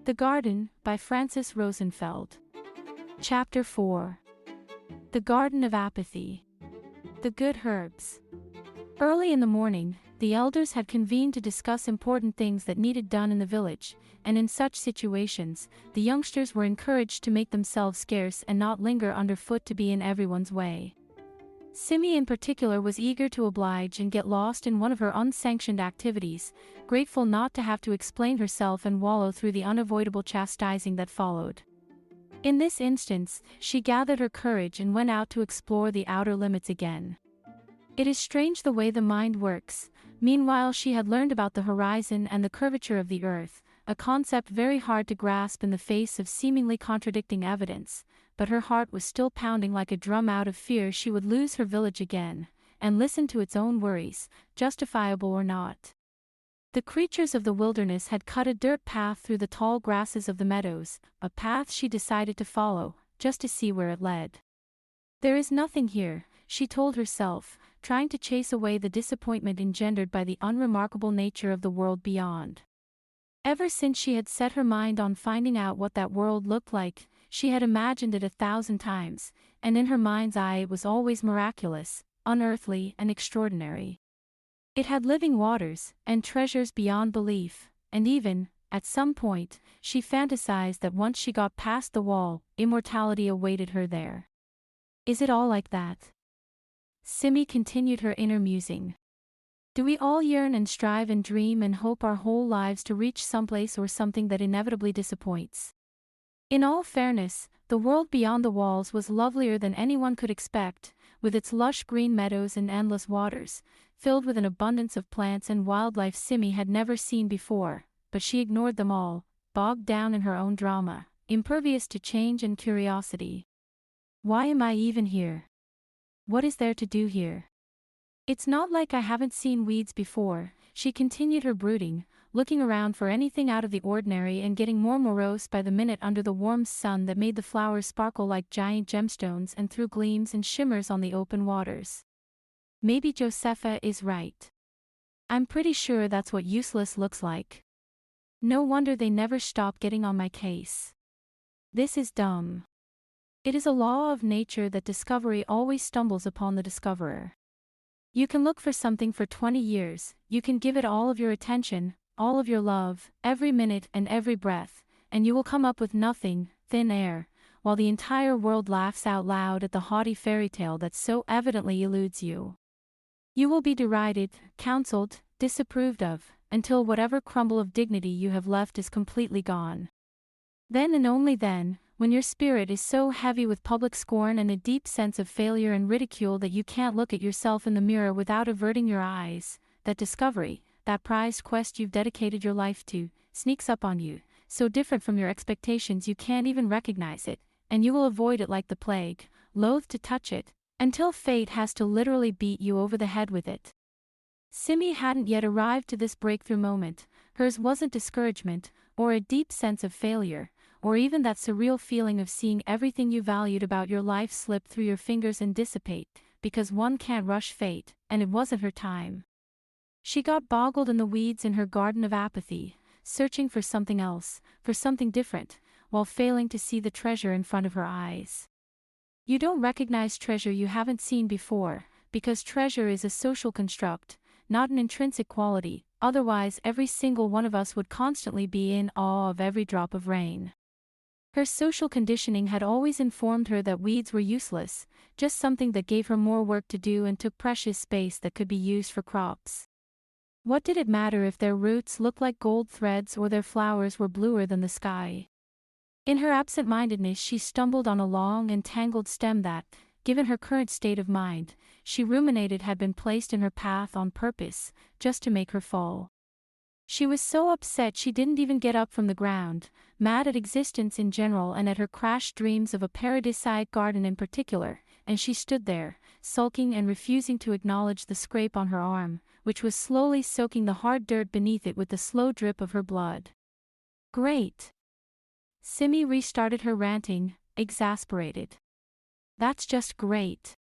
The Garden, by Francis Rosenfeld. Chapter 4. The Garden of Apathy. The Good Herbs. Early in the morning, the elders had convened to discuss important things that needed done in the village, and in such situations, the youngsters were encouraged to make themselves scarce and not linger underfoot to be in everyone's way. Cimmy in particular was eager to oblige and get lost in one of her unsanctioned activities, grateful not to have to explain herself and wallow through the unavoidable chastising that followed. In this instance, she gathered her courage and went out to explore the outer limits again. It is strange the way the mind works. Meanwhile, she had learned about the horizon and the curvature of the earth, a concept very hard to grasp in the face of seemingly contradicting evidence, but her heart was still pounding like a drum out of fear she would lose her village again, and listen to its own worries, justifiable or not. The creatures of the wilderness had cut a dirt path through the tall grasses of the meadows, a path she decided to follow, just to see where it led. There is nothing here, she told herself, trying to chase away the disappointment engendered by the unremarkable nature of the world beyond. Ever since she had set her mind on finding out what that world looked like, she had imagined it 1,000 times, and in her mind's eye it was always miraculous, unearthly, and extraordinary. It had living waters, and treasures beyond belief, and even, at some point, she fantasized that once she got past the wall, immortality awaited her there. Is it all like that? Cimmy continued her inner musing. Do we all yearn and strive and dream and hope our whole lives to reach someplace or something that inevitably disappoints? In all fairness, the world beyond the walls was lovelier than anyone could expect, with its lush green meadows and endless waters, filled with an abundance of plants and wildlife Cimmy had never seen before, but she ignored them all, bogged down in her own drama, impervious to change and curiosity. Why am I even here? What is there to do here? It's not like I haven't seen weeds before, she continued her brooding, looking around for anything out of the ordinary and getting more morose by the minute under the warm sun that made the flowers sparkle like giant gemstones and threw gleams and shimmers on the open waters. Maybe Josepha is right. I'm pretty sure that's what useless looks like. No wonder they never stop getting on my case. This is dumb. It is a law of nature that discovery always stumbles upon the discoverer. You can look for something for 20 years, you can give it all of your attention, all of your love, every minute and every breath, and you will come up with nothing, thin air, while the entire world laughs out loud at the haughty fairy tale that so evidently eludes you. You will be derided, counseled, disapproved of, until whatever crumble of dignity you have left is completely gone. Then and only then, when your spirit is so heavy with public scorn and a deep sense of failure and ridicule that you can't look at yourself in the mirror without averting your eyes, that discovery, that prized quest you've dedicated your life to, sneaks up on you, so different from your expectations you can't even recognize it, and you will avoid it like the plague, loath to touch it, until fate has to literally beat you over the head with it. Cimmy hadn't yet arrived to this breakthrough moment. Hers wasn't discouragement, or a deep sense of failure, or even that surreal feeling of seeing everything you valued about your life slip through your fingers and dissipate, because one can't rush fate, and it wasn't her time. She got boggled in the weeds in her garden of apathy, searching for something else, for something different, while failing to see the treasure in front of her eyes. You don't recognize treasure you haven't seen before, because treasure is a social construct, not an intrinsic quality, otherwise every single one of us would constantly be in awe of every drop of rain. Her social conditioning had always informed her that weeds were useless, just something that gave her more work to do and took precious space that could be used for crops. What did it matter if their roots looked like gold threads or their flowers were bluer than the sky? In her absent-mindedness she stumbled on a long and tangled stem that, given her current state of mind, she ruminated had been placed in her path on purpose, just to make her fall. She was so upset she didn't even get up from the ground, mad at existence in general and at her crashed dreams of a paradisiac garden in particular, and she stood there, sulking and refusing to acknowledge the scrape on her arm, which was slowly soaking the hard dirt beneath it with the slow drip of her blood. Great! Cimmy restarted her ranting, exasperated. That's just great.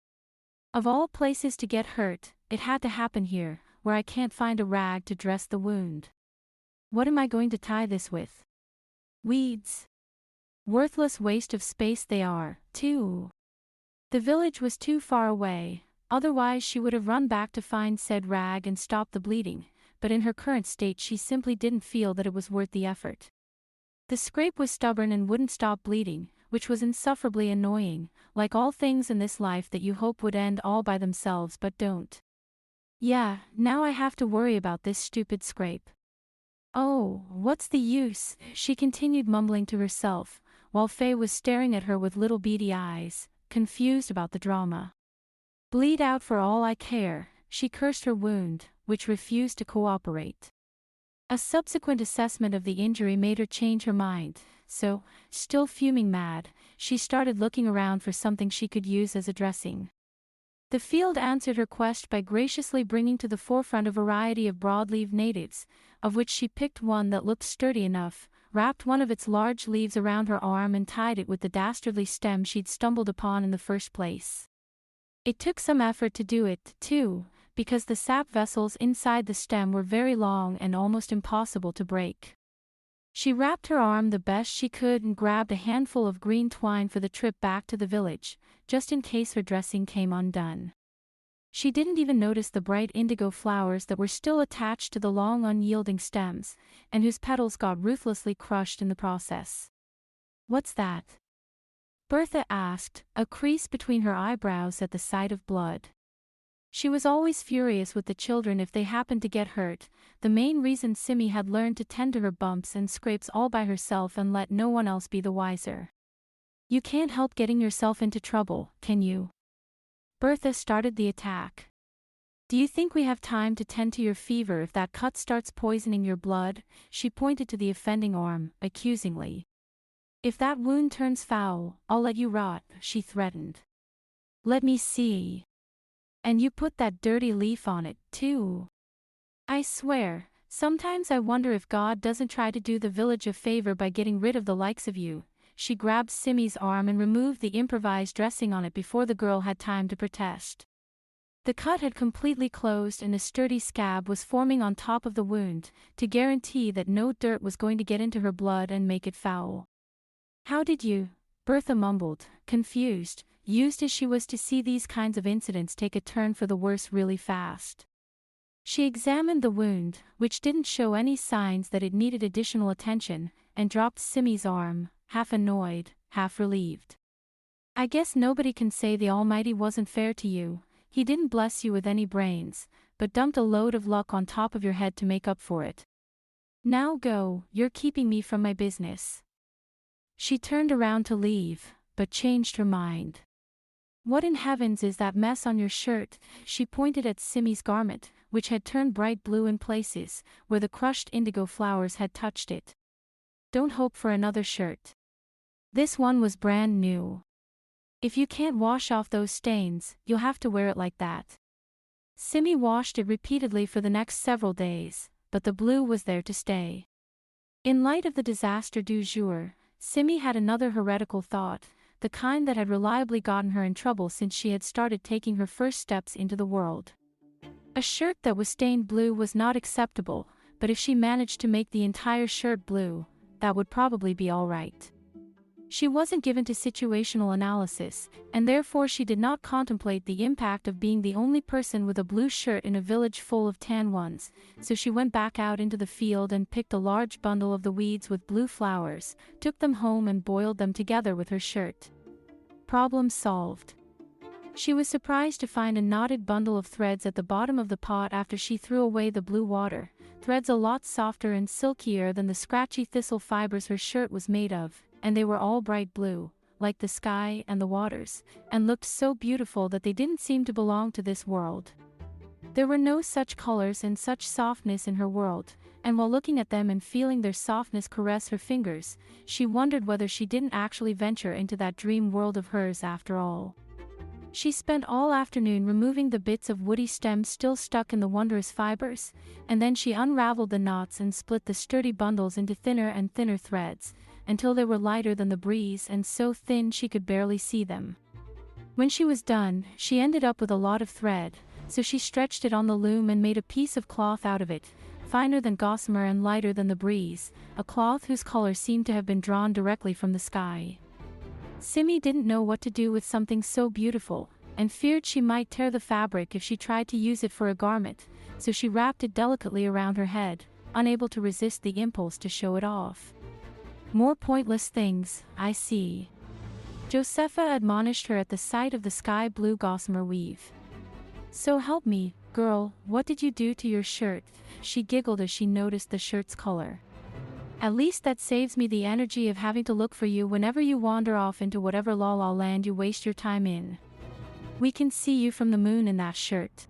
Of all places to get hurt, it had to happen here, where I can't find a rag to dress the wound. What am I going to tie this with? Weeds. Worthless waste of space they are, too. The village was too far away, otherwise she would have run back to find said rag and stop the bleeding, but in her current state she simply didn't feel that it was worth the effort. The scrape was stubborn and wouldn't stop bleeding, which was insufferably annoying, like all things in this life that you hope would end all by themselves but don't. Yeah, now I have to worry about this stupid scrape. Oh, what's the use, she continued mumbling to herself, while Faye was staring at her with little beady eyes, confused about the drama. Bleed out for all I care, she cursed her wound, which refused to cooperate. A subsequent assessment of the injury made her change her mind, so, still fuming mad, she started looking around for something she could use as a dressing. The field answered her quest by graciously bringing to the forefront a variety of broadleaf natives, of which she picked one that looked sturdy enough, wrapped one of its large leaves around her arm and tied it with the dastardly stem she'd stumbled upon in the first place. It took some effort to do it, too, because the sap vessels inside the stem were very long and almost impossible to break. She wrapped her arm the best she could and grabbed a handful of green twine for the trip back to the village, just in case her dressing came undone. She didn't even notice the bright indigo flowers that were still attached to the long unyielding stems, and whose petals got ruthlessly crushed in the process. "What's that?" Bertha asked, a crease between her eyebrows at the sight of blood. She was always furious with the children if they happened to get hurt, the main reason Cimmy had learned to tend to her bumps and scrapes all by herself and let no one else be the wiser. "You can't help getting yourself into trouble, can you?" Bertha started the attack. "Do you think we have time to tend to your fever if that cut starts poisoning your blood?" She pointed to the offending arm, accusingly. "If that wound turns foul, I'll let you rot," she threatened. "Let me see. And you put that dirty leaf on it, too. I swear, sometimes I wonder if God doesn't try to do the village a favor by getting rid of the likes of you." She grabbed Cimmy's arm and removed the improvised dressing on it before the girl had time to protest. The cut had completely closed and a sturdy scab was forming on top of the wound, to guarantee that no dirt was going to get into her blood and make it foul. "How did you?" Bertha mumbled, confused, used as she was to see these kinds of incidents take a turn for the worse really fast. She examined the wound, which didn't show any signs that it needed additional attention, and dropped Cimmy's arm, half annoyed, half relieved. "I guess nobody can say the Almighty wasn't fair to you. He didn't bless you with any brains, but dumped a load of luck on top of your head to make up for it. Now go, you're keeping me from my business." She turned around to leave, but changed her mind. "What in heavens is that mess on your shirt?" She pointed at Cimmy's garment, which had turned bright blue in places, where the crushed indigo flowers had touched it. "Don't hope for another shirt. This one was brand new. If you can't wash off those stains, you'll have to wear it like that." Cimmy washed it repeatedly for the next several days, but the blue was there to stay. In light of the disaster du jour, Cimmy had another heretical thought, the kind that had reliably gotten her in trouble since she had started taking her first steps into the world. A shirt that was stained blue was not acceptable, but if she managed to make the entire shirt blue, that would probably be all right. She wasn't given to situational analysis, and therefore she did not contemplate the impact of being the only person with a blue shirt in a village full of tan ones, so she went back out into the field and picked a large bundle of the weeds with blue flowers, took them home and boiled them together with her shirt. Problem solved. She was surprised to find a knotted bundle of threads at the bottom of the pot after she threw away the blue water, threads a lot softer and silkier than the scratchy thistle fibers her shirt was made of, and they were all bright blue, like the sky and the waters, and looked so beautiful that they didn't seem to belong to this world. There were no such colors and such softness in her world, and while looking at them and feeling their softness caress her fingers, she wondered whether she didn't actually venture into that dream world of hers after all. She spent all afternoon removing the bits of woody stems still stuck in the wondrous fibers, and then she unraveled the knots and split the sturdy bundles into thinner and thinner threads, until they were lighter than the breeze and so thin she could barely see them. When she was done, she ended up with a lot of thread, so she stretched it on the loom and made a piece of cloth out of it, finer than gossamer and lighter than the breeze, a cloth whose color seemed to have been drawn directly from the sky. Cimmy didn't know what to do with something so beautiful, and feared she might tear the fabric if she tried to use it for a garment, so she wrapped it delicately around her head, unable to resist the impulse to show it off. More pointless things, I see. Josepha admonished her at the sight of the sky-blue gossamer weave. So help me, girl, what did you do to your shirt? She giggled as she noticed the shirt's color. At least that saves me the energy of having to look for you whenever you wander off into whatever la la land you waste your time in. We can see you from the moon in that shirt.